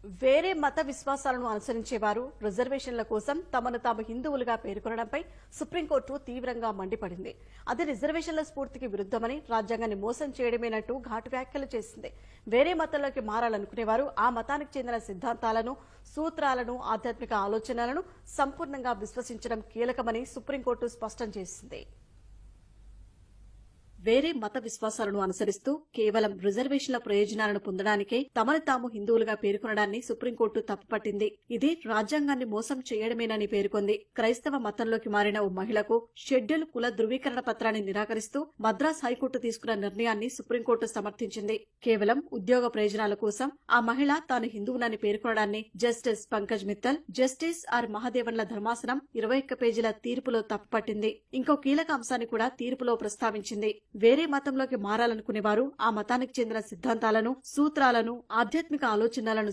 వేరే మత విశ్వాసాలను అనుసరించేవారు రిజర్వేషన్ల కోసం తమను తాము హిందువులుగా పేర్కొనడంపై సుప్రీంకోర్టు తీవ్రంగా మండిపడింది. అది రిజర్వేషన్ల స్ఫూర్తికి విరుద్దమని, రాజ్యాంగాన్ని మోసం చేయడమేనంటూ ఘాటు వ్యాఖ్యలు చేసింది. వేరే మతంలోకి మారాలనుకునేవారు ఆ మతానికి చెందిన సిద్ధాంతాలను, సూత్రాలను, ఆధ్యాత్మిక ఆలోచనలను సంపూర్ణంగా విశ్వసించడం కీలకమని సుప్రీంకోర్టు స్పష్టం చేసింది. వేరే మత విశ్వాసాలను అనుసరిస్తూ కేవలం రిజర్వేషన్ల ప్రయోజనాలను పొందడానికే తమను తాము హిందువులుగా పేర్కొనడాన్ని సుప్రీంకోర్టు తప్పుపట్టింది. ఇది రాజ్యాంగాన్ని మోసం చేయడమేనని పేర్కొంది. క్రైస్తవ మతంలోకి మారిన ఓ మహిళకు షెడ్యూల్ కుల ధృవీకరణ పత్రాన్ని నిరాకరిస్తూ మద్రాస్ హైకోర్టు తీసుకున్న నిర్ణయాన్ని సుప్రీంకోర్టు సమర్థించింది. కేవలం ఉద్యోగ ప్రయోజనాల కోసం ఆ మహిళ తాను హిందువునని పేర్కొనడాన్ని justice Pankaj Mittal, justice R మహాదేవన్ల ధర్మాసనం 21 పేజీల తీర్పులో తప్పుపట్టింది. ఇంకో కీలక అంశాన్ని కూడా తీర్పులో ప్రస్తావించింది. వేరే మతంలోకి మారాలనుకునేవారు ఆ మతానికి చెందిన సిద్ధాంతాలను, సూత్రాలను, ఆధ్యాత్మిక ఆలోచనలను